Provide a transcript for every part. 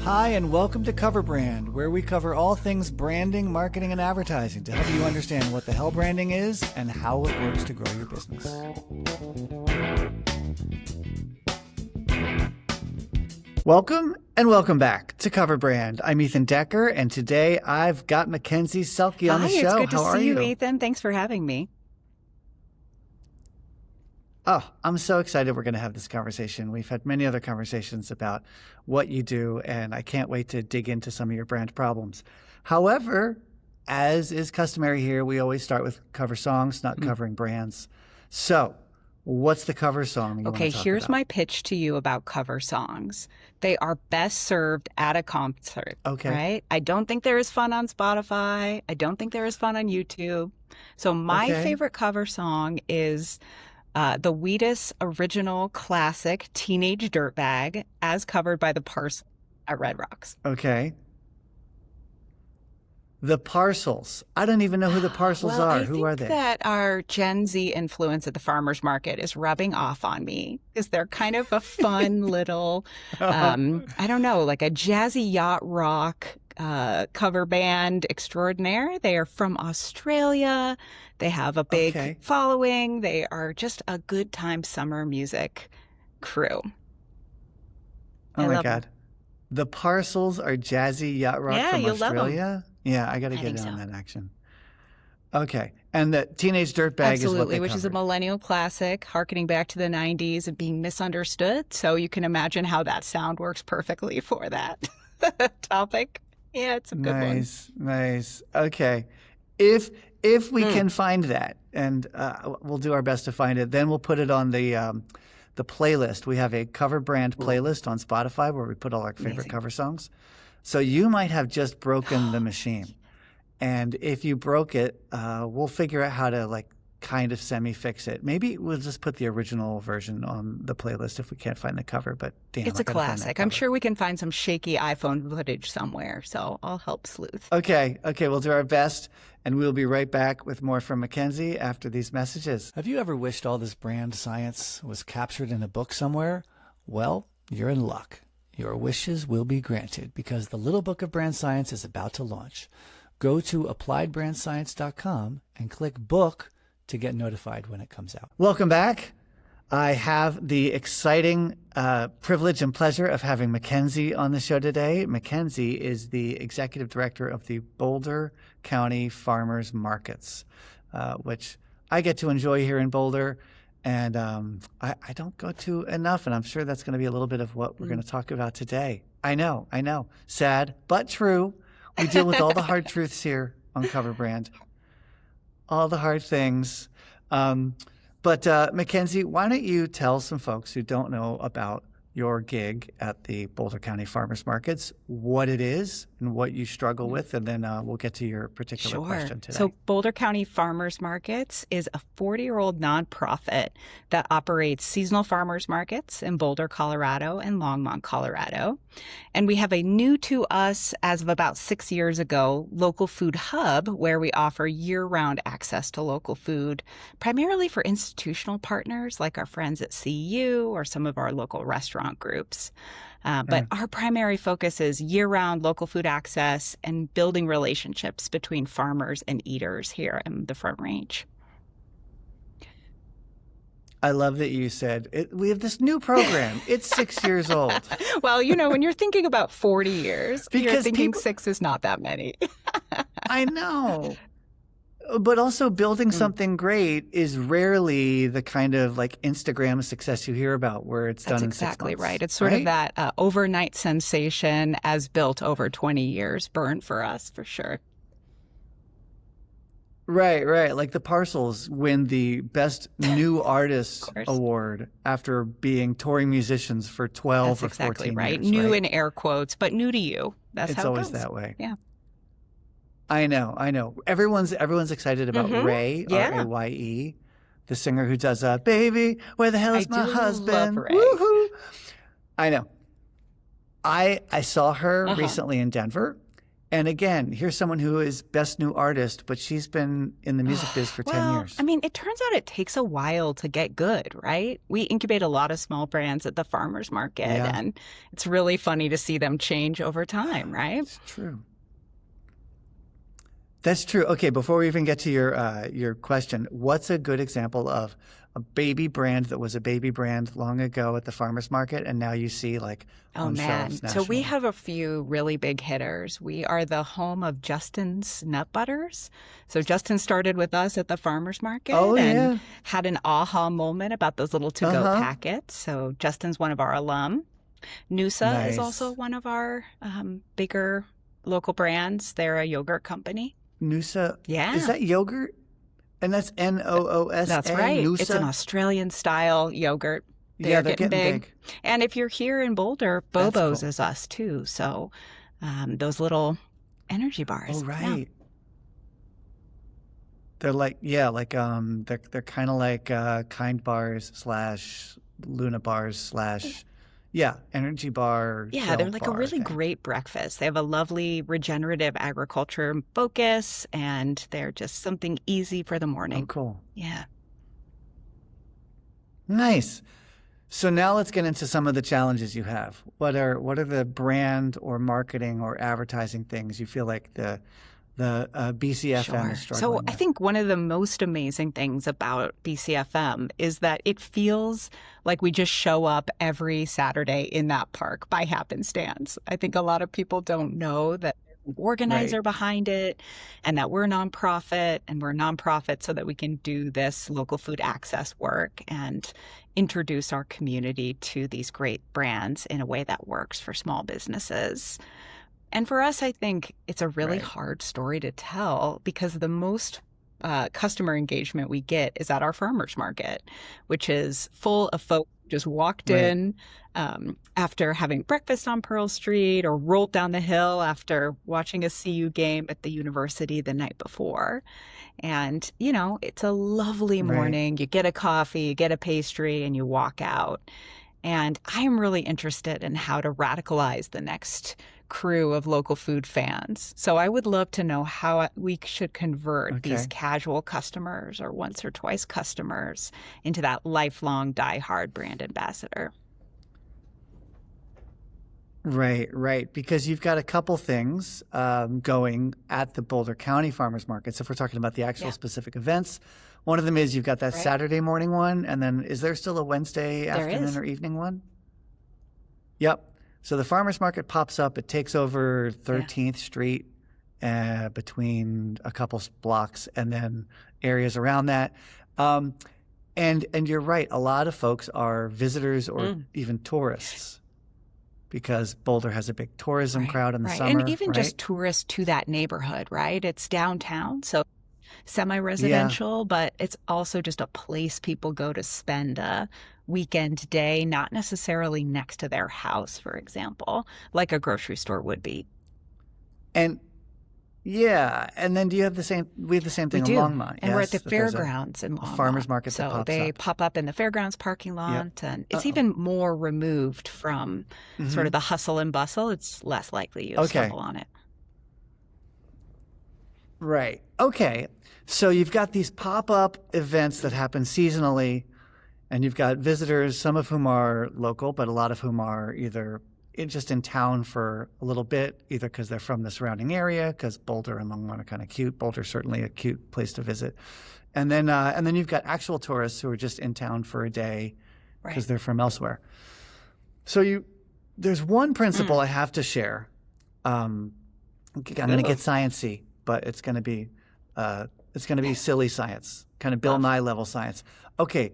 Hi, and welcome to Cover Brand, where we cover all things branding, marketing, and advertising to help you understand what the hell branding is and how it works to grow your business. Welcome and welcome back to Cover Brand. I'm Ethan Decker, and today I've got Mackenzie Sehlke on the show. Hi, it's good to How are see you, you, Ethan. Thanks for having me. Oh, I'm so excited we're going to have this conversation. We've had many other conversations about what you do, and I can't wait to dig into some of your brand problems. However, as is customary here, we always start with cover songs, not covering brands. So, what's the cover song you want to talk Here's about? my pitch to you about cover songs. They are best served at a concert. Okay. Right? I don't think they're as fun on Spotify. I don't think they're as fun on YouTube. So my favorite cover song is the Wheatus original classic Teenage Dirtbag, as covered by the Parcels at Red Rocks. Okay. The Parcels. I don't even know who the Parcels are. Who are they? I think that our Gen Z influence at the farmers market is rubbing off on me because they're kind of a fun little, I don't know, like a jazzy yacht rock cover band extraordinaire. They are from Australia. They have a big following. They are just a good time summer music crew. Oh my God. The Parcels are jazzy yacht rock from you'll Australia? love them. Yeah, I got to get in on that action. Okay. And the Teenage Dirtbag is what they Absolutely, which is a covered. millennial classic, harkening back to the 90s and being misunderstood. So you can imagine how that sound works perfectly for that topic. Yeah, it's a good one. Nice. Okay. If we can find that, and we'll do our best to find it, then we'll put it on the playlist. We have a cover brand playlist on Spotify where we put all our favorite cover songs. So you might have just broken the machine. And if you broke it, we'll figure out how to kind of semi-fix it. Maybe we'll just put the original version on the playlist if we can't find the cover. But damn, it's a classic. I'm sure we can find some shaky iPhone footage somewhere. So I'll help sleuth. Okay, we'll do our best. And we'll be right back with more from Mackenzie after these messages. Have you ever wished all this brand science was captured in a book somewhere? Well, you're in luck. Your wishes will be granted because the Little Book of Brand Science is about to launch. Go to appliedbrandscience.com and click book to get notified when it comes out. Welcome back. I have the exciting privilege and pleasure of having Mackenzie on the show today. Mackenzie is the executive director of the Boulder County Farmers Markets, which I get to enjoy here in Boulder. And I don't go to enough, and I'm sure that's going to be a little bit of what we're going to talk about today. I know. Sad, but true. We deal with all the hard truths here on Cover Brand. All the hard things. But Mackenzie, why don't you tell some folks who don't know about your gig at the Boulder County Farmers Markets, what it is and what you struggle with, and then we'll get to your particular question today. So Boulder County Farmers Markets is a 40-year-old nonprofit that operates seasonal farmers markets in Boulder, Colorado and Longmont, Colorado. And we have a new to us, as of about 6 years ago, local food hub where we offer year-round access to local food, primarily for institutional partners like our friends at CU or some of our local restaurant groups. But our primary focus is year-round local food access and building relationships between farmers and eaters here in the Front Range. I love that you said, we have this new program. It's 6 years old. Well, when you're thinking about 40 years, you're thinking 6 is not that many. I know. But also building something great is rarely the kind of Instagram success you hear about where it's done in 6 months. That's exactly right. It's sort of that overnight sensation as built over 20 years burn for us, for sure. Right. Like the Parcels win the Best New Artist Award after being touring musicians for 12 or 14 years. Right. New in air quotes, but new to you. That's how it goes. It's always that way. Yeah. I know. Everyone's excited about Ray, R-A-Y-E, the singer who does Baby, Where the Hell is My Husband? Love Ray. Woohoo! I know. I saw her recently in Denver, And again, here's someone who is best new artist, but she's been in the music biz for 10 years. I mean, it turns out it takes a while to get good, right? We incubate a lot of small brands at the farmers market, and it's really funny to see them change over time, right? It's true. That's true. Okay, before we even get to your question, what's a good example of a baby brand that was a baby brand long ago at the farmers market, and now you see like on shelves nationally? So we have a few really big hitters. We are the home of Justin's Nut Butters. So Justin started with us at the farmers market and had an aha moment about those little to-go packets. So Justin's one of our alum. Noosa is also one of our bigger local brands. They're a yogurt company. Noosa? Yeah. Is that yogurt? And that's Noosa? That's right. Noosa? It's an Australian-style yogurt. They're getting big. And if you're here in Boulder, Bobo's is us, too. So those little energy bars. Oh, right. Yeah. They're like, they're kind of like Kind bars / Luna bars / energy bar. Yeah, they're like a really great breakfast. They have a lovely regenerative agriculture focus, and they're just something easy for the morning. Oh, cool. Yeah. Nice. So now let's get into some of the challenges you have. What are the brand or marketing or advertising things you feel like the BCFM is struggling with? I think one of the most amazing things about BCFM is that it feels like we just show up every Saturday in that park by happenstance. I think a lot of people don't know that there's an organizer behind it, and that we're a nonprofit, and we're a nonprofit so that we can do this local food access work and introduce our community to these great brands in a way that works for small businesses. And for us, I think it's a really hard story to tell because the most customer engagement we get is at our farmers market, which is full of folks who just walked in after having breakfast on Pearl Street or rolled down the hill after watching a CU game at the university the night before. And, you know, it's a lovely morning. You get a coffee, you get a pastry, and you walk out. And I am really interested in how to radicalize the next crew of local food fans. So I would love to know how we should convert these casual customers or once or twice customers into that lifelong diehard brand ambassador. Right. Because you've got a couple things going at the Boulder County Farmers Markets. If we're talking about the actual specific events, one of them is you've got that Saturday morning one, and then is there still a Wednesday afternoon or evening one? Yep. So the farmers market pops up. It takes over 13th Street between a couple blocks and then areas around that. And you're right. A lot of folks are visitors or even tourists because Boulder has a big tourism crowd in the summer. And even just tourists to that neighborhood, right? It's downtown, so semi-residential, but it's also just a place people go to spend a weekend day, not necessarily next to their house, for example, like a grocery store would be. And and then do you have the same? We have the same thing in Longmont, and we're at the fairgrounds in Longmont. Farmers market that so pops they up. pop up in the fairgrounds parking lot, and it's even more removed from sort of the hustle and bustle. It's less likely you'll stumble on it. Right. Okay. So you've got these pop-up events that happen seasonally, and you've got visitors, some of whom are local, but a lot of whom are either just in town for a little bit, either because they're from the surrounding area, because Boulder and Longmont are kind of cute. Boulder's certainly a cute place to visit. And then you've got actual tourists who are just in town for a day because they're from elsewhere. So there's one principle I have to share. I'm going to get sciencey, but it's going to be silly science, kind of Bill Nye level science. Okay,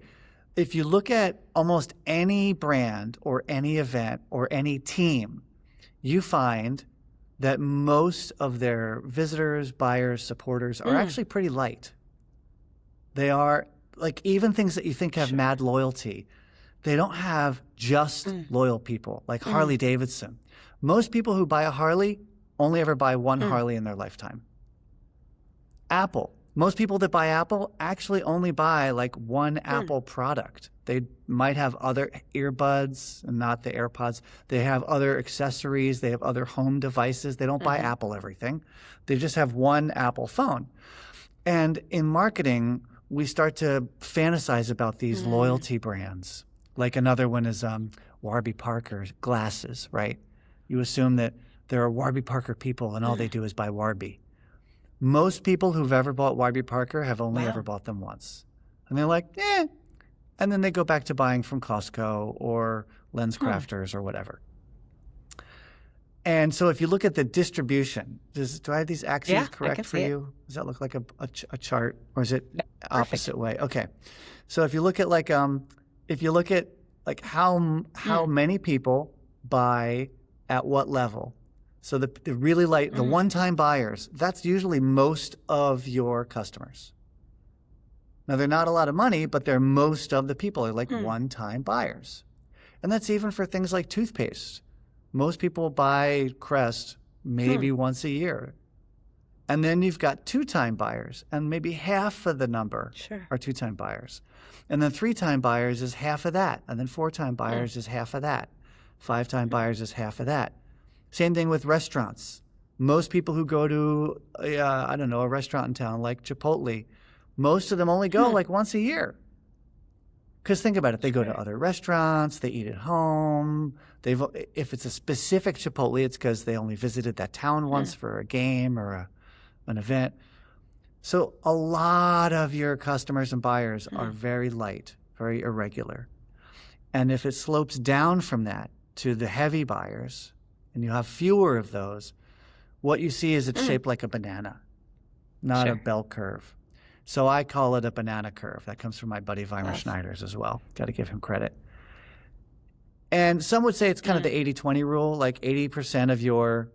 if you look at almost any brand or any event or any team, you find that most of their visitors, buyers, supporters are actually pretty light. They are like even things that you think have mad loyalty. They don't have just loyal people like Harley Davidson. Most people who buy a Harley only ever buy one Harley in their lifetime. Apple. Most people that buy Apple actually only buy like one Apple product. They might have other earbuds and not the AirPods. They have other accessories. They have other home devices. They don't buy Apple everything. They just have one Apple phone. And in marketing, we start to fantasize about these loyalty brands. Like another one is Warby Parker glasses, right? You assume that there are Warby Parker people and all they do is buy Warby. Most people who've ever bought Warby Parker have only ever bought them once. And they're like, eh. And then they go back to buying from Costco or LensCrafters or whatever. And so if you look at the distribution, do I have these axes correct for you? Does that look like a chart, or is it opposite way? Okay. So if you look at how many people buy at what level. So the really light, the one-time buyers, that's usually most of your customers. Now, they're not a lot of money, but they're most of the people are like one-time buyers. And that's even for things like toothpaste. Most people buy Crest maybe once a year. And then you've got two-time buyers, and maybe half of the number are two-time buyers. And then three-time buyers is half of that. And then four-time buyers is half of that. Five-time buyers is half of that. Same thing with restaurants. Most people who go to, a restaurant in town like Chipotle, most of them only go like once a year. Because think about it. They go to other restaurants. They eat at home. If it's a specific Chipotle, it's because they only visited that town once for a game or an event. So a lot of your customers and buyers are very light, very irregular. And if it slopes down from that to the heavy buyers, and you have fewer of those, what you see is it's shaped like a banana, not a bell curve. So I call it a banana curve. That comes from my buddy Weimar Schneider's as well. Got to give him credit. And some would say it's kind of the 80-20 rule, like 80% of your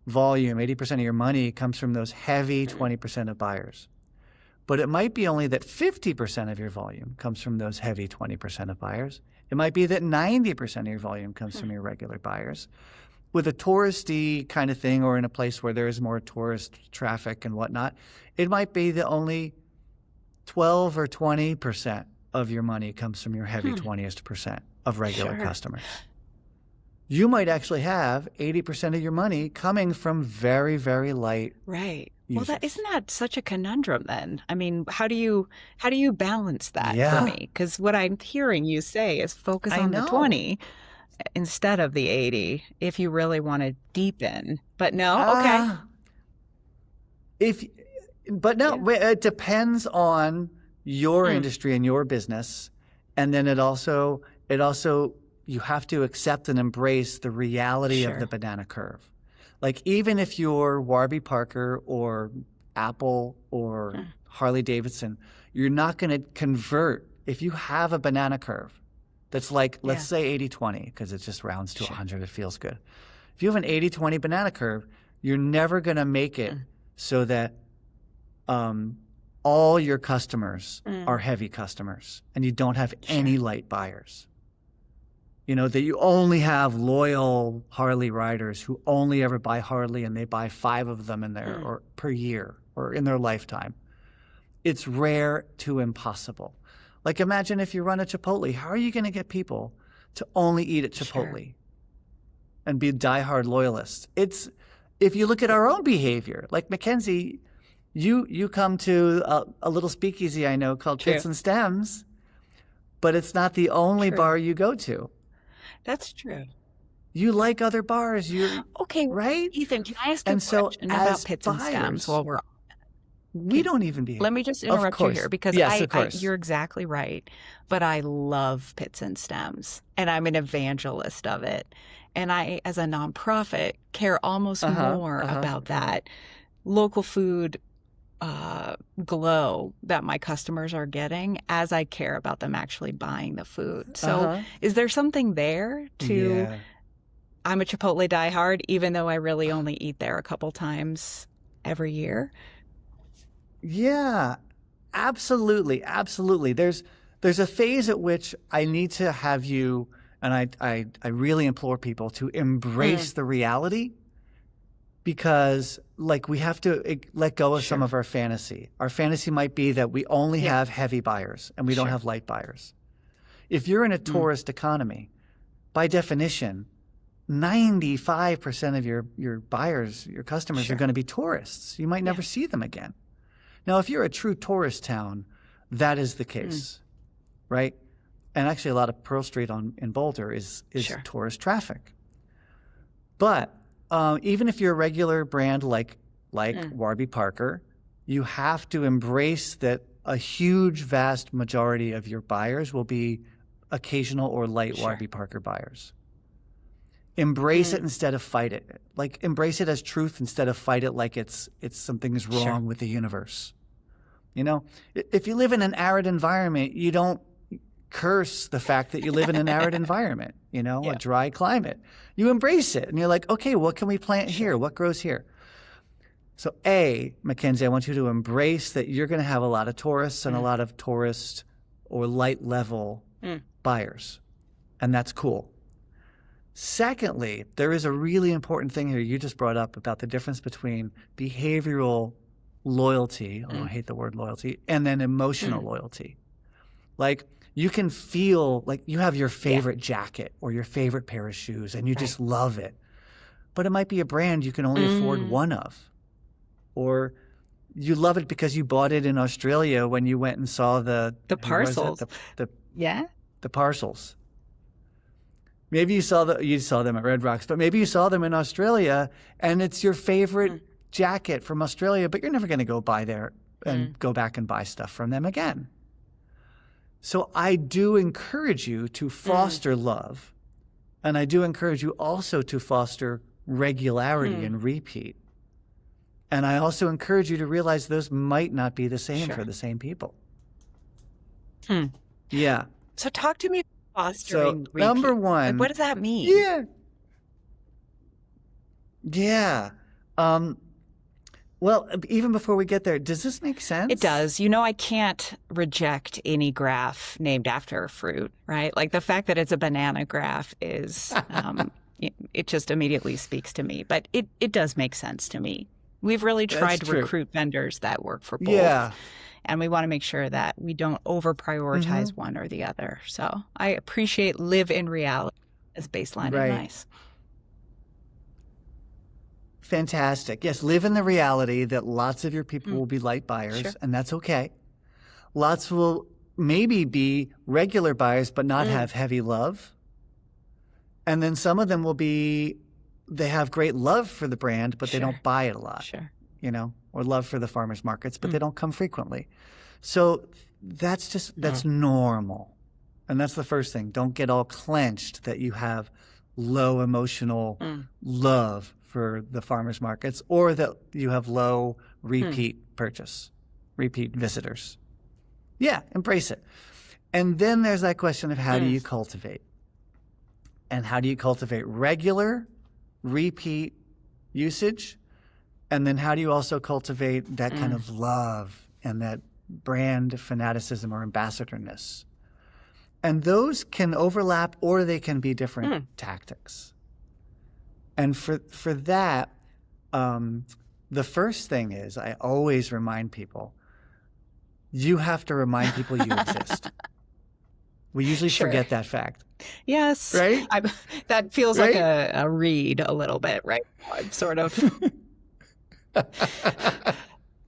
volume, 80% of your money comes from those heavy 20% of buyers. But it might be only that 50% of your volume comes from those heavy 20% of buyers. It might be that 90% of your volume comes from your regular buyers. With a touristy kind of thing, or in a place where there is more tourist traffic and whatnot, it might be that only 12 or 20% of your money comes from your heavy 20% of regular customers. You might actually have 80% of your money coming from very, very light users. Well, isn't that such a conundrum then? I mean, how do you balance that for me? Because what I'm hearing you say is focus on the 20 instead of the 80 if you really want to deepen. But no, it depends on your industry and your business. And then it also you have to accept and embrace the reality of the banana curve. Like even if you're Warby Parker or Apple or Harley Davidson, you're not going to convert if you have a banana curve that's like, let's say 80-20, because it just rounds to 100. It feels good. If you have an 80-20 banana curve, you're never going to make it so that all your customers are heavy customers and you don't have any light buyers. You know, that you only have loyal Harley riders who only ever buy Harley and they buy 5 of them in their or per year or in their lifetime. It's rare to impossible. Like imagine if you run a Chipotle, how are you going to get people to only eat at Chipotle and be diehard loyalists? If you look at our own behavior, like Mackenzie, you come to a little speakeasy I know called Pits and Stems, but it's not the only bar you go to. That's true. You like other bars. Right? Ethan, can I ask you a question about Pits and Stems while we're on? We don't even behave. Let me just interrupt you here because you're exactly right. But I love Pits and Stems, and I'm an evangelist of it. And I, as a nonprofit, care almost more about that local food glow that my customers are getting as I care about them actually buying the food. So is there something there to, I'm a Chipotle diehard, even though I really only eat there a couple times every year? Yeah, absolutely. Absolutely. There's a phase at which I need to have you, and I really implore people to embrace the reality because like we have to let go of some of our fantasy. Our fantasy might be that we only have heavy buyers and we don't have light buyers. If you're in a tourist economy, by definition, 95% of your buyers, your customers are going to be tourists. You might never see them again. Now, if you're a true tourist town, that is the case, right? And actually a lot of Pearl Street in Boulder is tourist traffic. But even if you're a regular brand like Warby Parker, you have to embrace that a huge, vast majority of your buyers will be occasional or light Warby Parker buyers. Embrace it instead of fight it. Like embrace it as truth instead of fight it like it's something's wrong with the universe. You know, if you live in an arid environment, you don't curse the fact that you live in an arid environment, you know, a dry climate. You embrace it and you're like, okay, what can we plant here? What grows here? So Mackenzie, I want you to embrace that you're going to have a lot of tourists and a lot of tourist or light level buyers. And that's cool. Secondly, there is a really important thing here you just brought up about the difference between behavioral loyalty, I hate the word loyalty, and then emotional loyalty. Like you can feel like you have your favorite jacket or your favorite pair of shoes and you just love it. But it might be a brand you can only afford one of. Or you love it because you bought it in Australia when you went and saw the parcels. The parcels. Maybe you saw them at Red Rocks, but maybe you saw them in Australia and it's your favorite jacket from Australia, but you're never going to go buy there and go back and buy stuff from them again. So I do encourage you to foster love, and I do encourage you also to foster regularity and repeat. And I also encourage you to realize those might not be the same for the same people. Yeah. So talk to me about fostering repeat. Number one. Like, what does that mean? Yeah. Well, even before we get there, does this make sense? It does. You know, I can't reject any graph named after a fruit, right? Like the fact that it's a banana graph is, it just immediately speaks to me. But it does make sense to me. We've really tried to recruit vendors that work for both. Yeah. And we want to make sure that we don't over-prioritize one or the other. So I appreciate live in reality as baseline advice. Fantastic. Yes, live in the reality that lots of your people will be light buyers, and that's okay. Lots will maybe be regular buyers but not have heavy love. And then some of them will be, they have great love for the brand, but they don't buy it a lot, you know, or love for the farmers markets, but they don't come frequently. So that's normal. And that's the first thing. Don't get all clenched that you have low emotional love for the farmers markets or that you have low repeat purchase, repeat visitors. Yeah, embrace it. And then there's that question of how do you cultivate? And how do you cultivate regular repeat usage? And then how do you also cultivate that kind of love and that brand fanaticism or ambassadorness? And those can overlap or they can be different tactics. And for that, the first thing is I always remind people, you have to remind people you exist. We usually forget that fact. Yes. Right? That feels like a read a little bit, right? I'm sort of...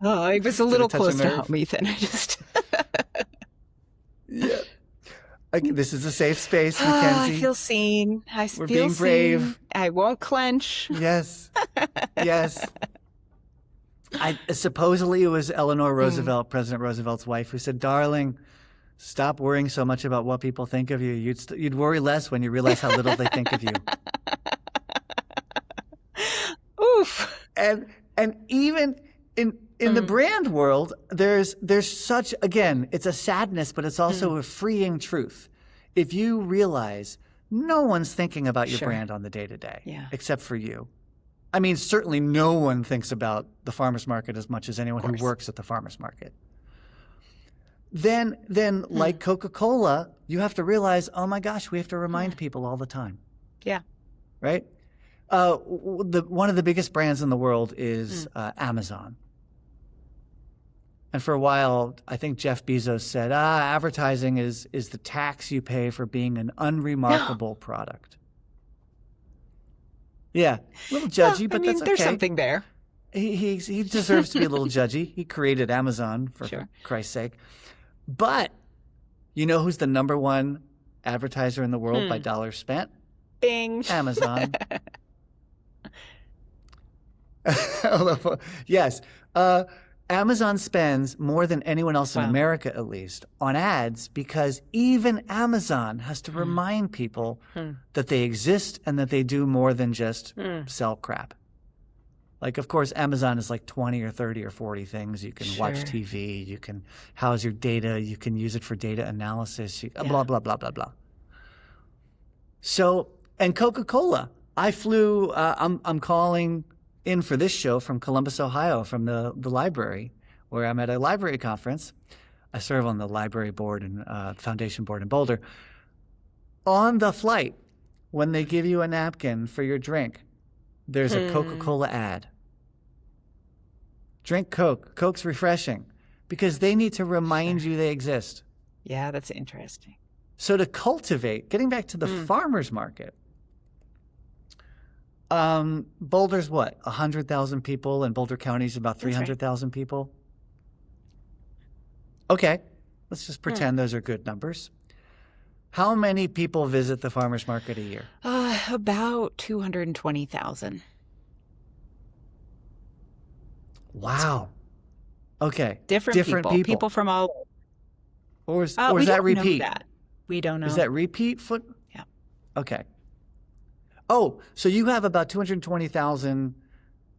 I was a little close to home, Ethan. I just... This is a safe space, Mackenzie. I feel seen. We're being brave. Seen. I won't clench. Yes. Yes. Supposedly it was Eleanor Roosevelt, President Roosevelt's wife, who said, "Darling, stop worrying so much about what people think of you. You'd worry less when you realize how little they think of you." Oof. And even in the brand world, there's such, again, it's a sadness, but it's also a freeing truth. If you realize no one's thinking about your brand on the day-to-day, except for you. I mean, certainly no one thinks about the farmer's market as much as anyone who works at the farmer's market. Then like Coca-Cola, you have to realize, oh my gosh, we have to remind people all the time. Yeah. Right? One of the biggest brands in the world is Amazon. And for a while, I think Jeff Bezos said, advertising is the tax you pay for being an unremarkable product. Yeah, a little judgy, but that's okay. There's something there. He deserves to be a little judgy. He created Amazon, for Christ's sake. But you know who's the number one advertiser in the world by dollars spent? Bing. Amazon. Yes. Amazon spends more than anyone else in America, at least, on ads because even Amazon has to remind people that they exist and that they do more than just sell crap. Like, of course, Amazon is like 20 or 30 or 40 things. You can watch TV. You can house your data. You can use it for data analysis. Blah, blah, blah, blah, blah. So, and Coca-Cola. I flew, I'm calling in for this show from Columbus, Ohio, from the library, where I'm at a library conference. I serve on the library board and foundation board in Boulder. On the flight, when they give you a napkin for your drink, there's a Coca-Cola ad. Drink Coke. Coke's refreshing. Because they need to remind you they exist. Yeah, that's interesting. So to cultivate, getting back to the farmer's market, Boulder's what, 100,000 people, and Boulder County's about 300,000 people? Okay, let's just pretend those are good numbers. How many people visit the farmer's market a year? About 220,000. Wow. Okay. Different people. People from all. Or is that repeat? We don't know. Is that repeat foot? Yeah. Okay. Oh, so you have about 220,000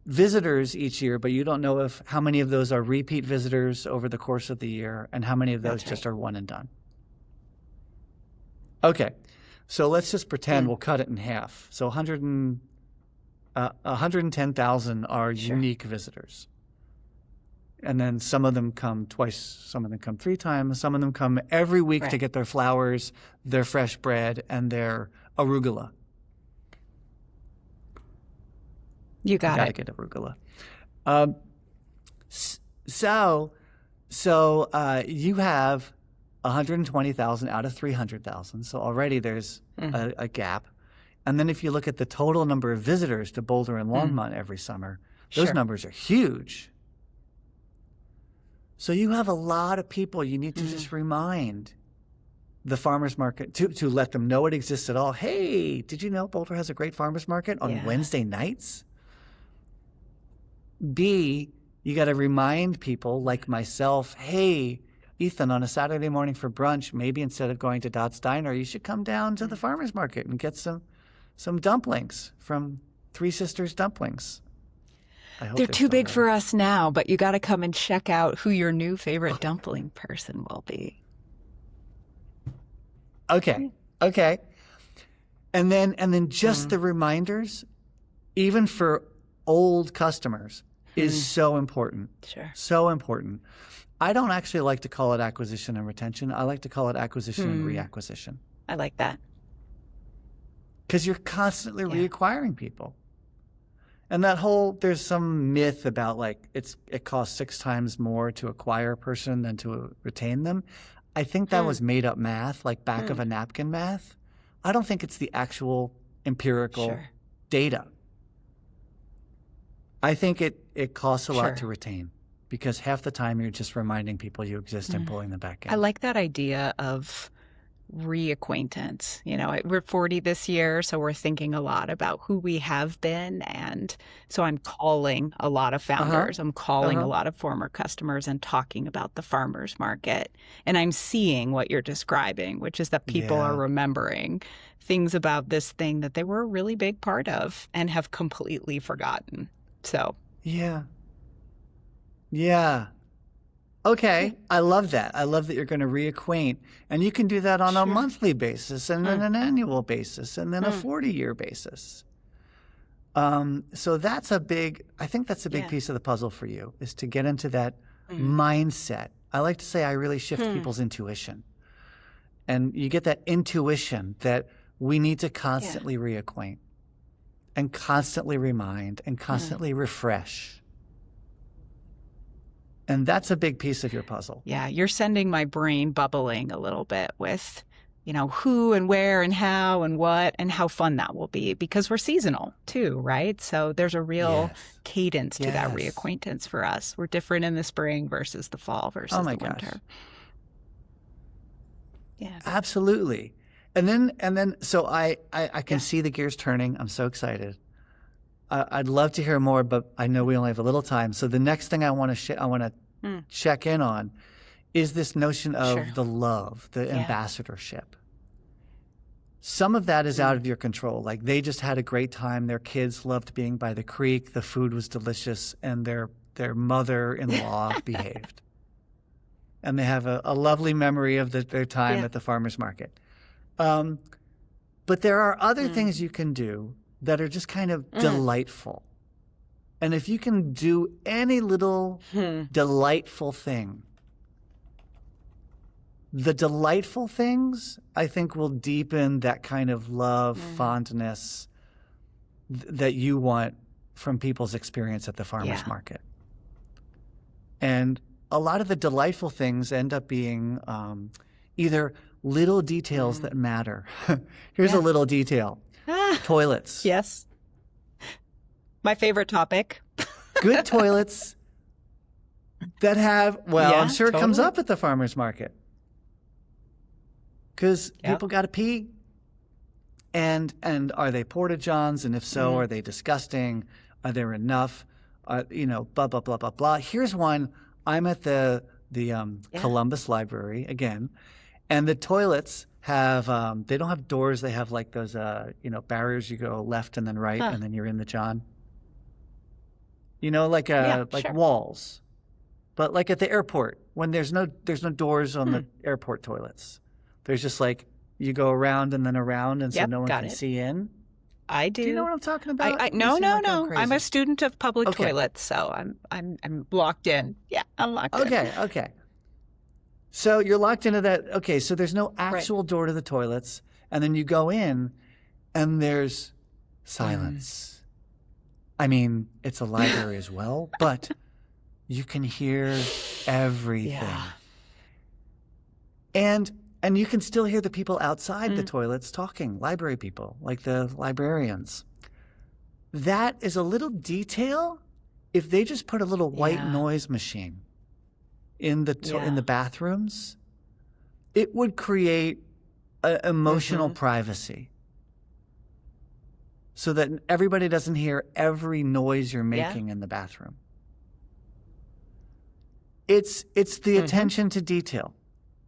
visitors each year, but you don't know how many of those are repeat visitors over the course of the year and how many of those just are one and done. Okay. So let's just pretend we'll cut it in half. So 110,000 are unique visitors. And then some of them come twice, some of them come 3 times, some of them come every week to get their flowers, their fresh bread, and their arugula. You got gotta get arugula. So you have 120,000 out of 300,000. So already there's a gap. And then if you look at the total number of visitors to Boulder and Longmont every summer, those numbers are huge. So you have a lot of people you need to just remind the farmers market to let them know it exists at all. Hey, did you know Boulder has a great farmers market on Wednesday nights? B, you got to remind people like myself, hey, Ethan, on a Saturday morning for brunch, maybe instead of going to Dot's Diner, you should come down to the farmer's market and get some dumplings from Three Sisters Dumplings. They're too big for us now, but you got to come and check out who your new favorite dumpling person will be. Okay. And then just the reminders, even for old customers, is so important. Sure. So important. I don't actually like to call it acquisition and retention. I like to call it acquisition and reacquisition. I like that. Because you're constantly reacquiring people. And there's some myth about like it costs 6 times more to acquire a person than to retain them. I think that was made up math, like back of a napkin math. I don't think it's the actual empirical data. I think it costs a lot to retain because half the time you're just reminding people you exist and pulling them back in. I like that idea of reacquaintance. You know, we're 40 this year, so we're thinking a lot about who we have been. And so I'm calling a lot of founders. I'm calling a lot of former customers and talking about the farmers market. And I'm seeing what you're describing, which is that people are remembering things about this thing that they were a really big part of and have completely forgotten. So. Yeah. Okay. I love that. I love that you're going to reacquaint. And you can do that on a monthly basis and then an annual basis and then a 40-year basis. So that's I think that's a big piece of the puzzle for you, is to get into that mindset. I like to say I really shift people's intuition. And you get that intuition that we need to constantly reacquaint. and constantly remind and constantly refresh. And that's a big piece of your puzzle. Yeah, you're sending my brain bubbling a little bit with, who and where and how and what and how fun that will be, because we're seasonal too, right? So there's a real cadence to that reacquaintance for us. We're different in the spring versus the fall versus the winter. Yeah. Absolutely. And then so I can see the gears turning. I'm so excited. I'd love to hear more, but I know we only have a little time. So the next thing I want to check in on is this notion of the love, the ambassadorship. Some of that is out of your control. Like, they just had a great time. Their kids loved being by the creek. The food was delicious, and their mother-in-law behaved. And they have a lovely memory of their time at the farmer's market. But there are other things you can do that are just kind of delightful. And if you can do any little delightful thing, the delightful things, I think, will deepen that kind of love, fondness that you want from people's experience at the farmer's market. And a lot of the delightful things end up being either little details that matter. Here's a little detail. Toilets. Yes. My favorite topic. Good toilets that have, I'm sure it comes up at the farmer's market. Because people got to pee. And are they porta-johns? And if so, are they disgusting? Are there enough? Blah, blah, blah, blah, blah. Here's one. I'm at the Columbus Library again, and the toilets have they don't have doors. They have like those barriers. You go left and then right, and then you're in the John. Like walls, but like at the airport when there's no doors on the airport toilets. There's just like you go around and then around, and so no one can see in. I do. Do you know what I'm talking about? No. I'm a student of public toilets, so I'm locked in. Yeah, I'm locked in. Okay. So you're locked into that. Okay, so there's no actual door to the toilets, and then you go in, and there's silence. I mean, it's a library as well, but you can hear everything. Yeah. And you can still hear the people outside the toilets talking, library people, like the librarians. That is a little detail. If they just put a little white noise machine in the bathrooms, it would create emotional privacy so that everybody doesn't hear every noise you're making in the bathroom. It's the attention to detail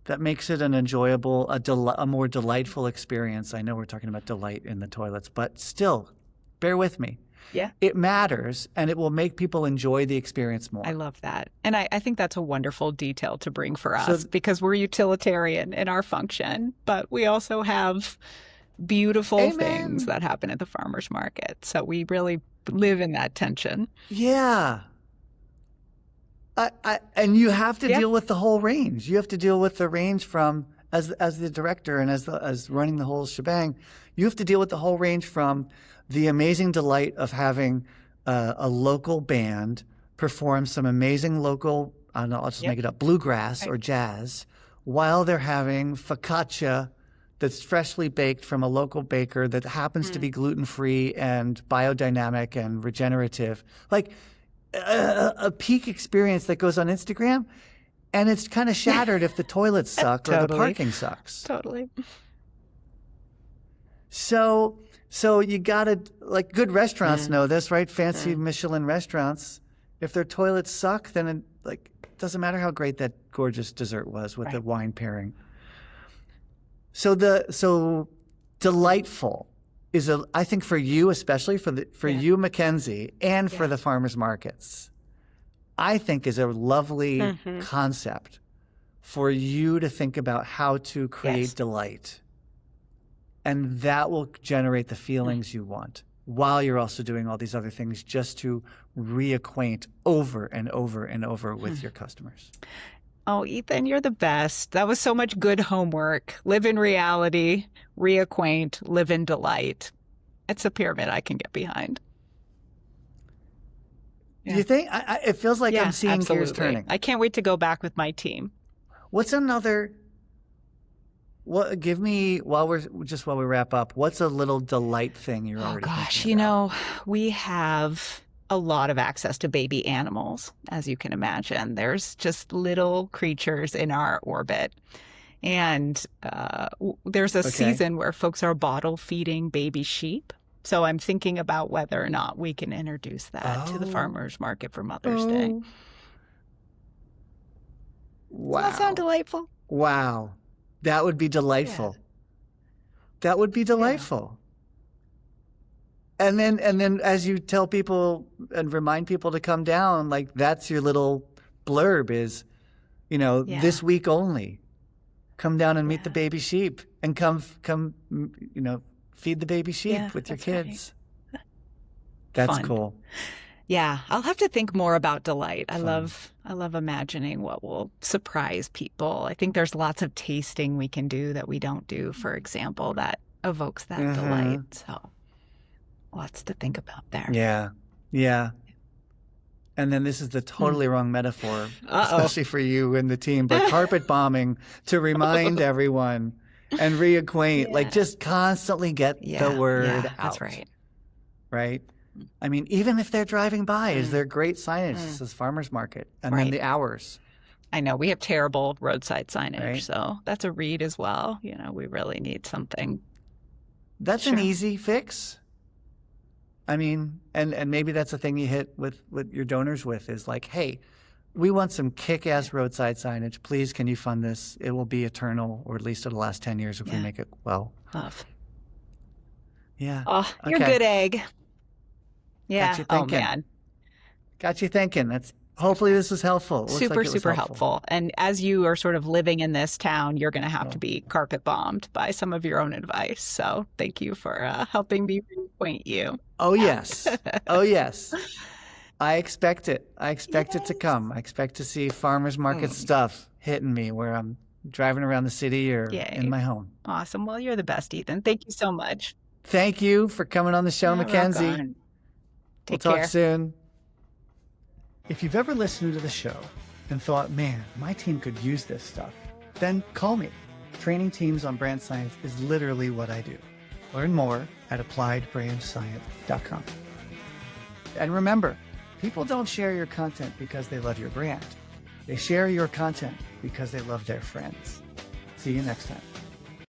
that makes it an enjoyable, a more delightful experience. I know we're talking about delight in the toilets, but still, bear with me. Yeah. It matters, and it will make people enjoy the experience more. I love that. And I think that's a wonderful detail to bring for us, because we're utilitarian in our function, but we also have beautiful things that happen at the farmer's market. So we really live in that tension. Yeah. And you have to deal with the whole range. You have to deal with the range from, as the director and as running the whole shebang, you have to deal with the whole range from the amazing delight of having a local band perform some amazing local, I don't know, I'll just make it up, bluegrass or jazz, while they're having focaccia that's freshly baked from a local baker that happens to be gluten-free and biodynamic and regenerative. Like, a peak experience that goes on Instagram, and it's kind of shattered if the toilets suck or the parking sucks. Totally. So you gotta, like, good restaurants know this, right? Fancy Michelin restaurants, if their toilets suck, then it doesn't matter how great that gorgeous dessert was with the wine pairing. So delightful is I think for you, especially for you, Mackenzie, and for the farmers markets, I think is a lovely concept for you to think about how to create delight. And that will generate the feelings you want while you're also doing all these other things just to reacquaint over and over and over with your customers. Oh, Ethan, you're the best. That was so much good homework. Live in reality, reacquaint, live in delight. it's a pyramid I can get behind. Do you think? It feels like I'm seeing gears turning. I can't wait to go back with my team. What's another? What? Give me while we wrap up. What's a little delight thing you're already? Oh gosh, thinking about? we have a lot of access to baby animals, as you can imagine. There's just little creatures in our orbit. And there's a season where folks are bottle feeding baby sheep. So I'm thinking about whether or not we can introduce that to the farmers market for Mother's Day. Wow. Does that sound delightful? Wow. That would be delightful. Yeah. That would be delightful. Yeah. And then as you tell people and remind people to come down, like that's your little blurb is, this week only. Come down and meet the baby sheep and come, feed the baby sheep with your kids. Right. That's fun. Cool. Yeah, I'll have to think more about delight. I love imagining what will surprise people. I think there's lots of tasting we can do that we don't do, for example, that evokes that delight. So lots to think about there. Yeah. Yeah. And then this is the totally wrong metaphor, especially for you and the team, but carpet bombing to remind everyone and reacquaint, like just constantly get the word out. That's right. Right? I mean, even if they're driving by, is there great signage that says farmers market and then the hours? I know we have terrible roadside signage, so that's a read as well. We really need something. That's an easy fix. I mean, and maybe that's the thing you hit with your donors with is like, hey, we want some kick-ass roadside signage. Please, can you fund this? It will be eternal, or at least it'll last 10 years if we make it well. Love. Yeah. Oh, you're a good egg. Yeah. Got you thinking. Oh, man. Got you thinking. Hopefully this was helpful. Super helpful. And as you are sort of living in this town, you're going to have to be carpet bombed by some of your own advice. So thank you for helping me reacquaint you. Oh, yes. Oh, yes. I expect it. I expect it to come. I expect to see farmers market stuff hitting me where I'm driving around the city or in my home. Awesome. Well, you're the best, Ethan. Thank you so much. Thank you for coming on the show, Mackenzie. We'll talk soon. If you've ever listened to the show and thought, man, my team could use this stuff, then call me. Training teams on brand science is literally what I do. Learn more at appliedbrandscience.com. And remember, people don't share your content because they love your brand. They share your content because they love their friends. See you next time.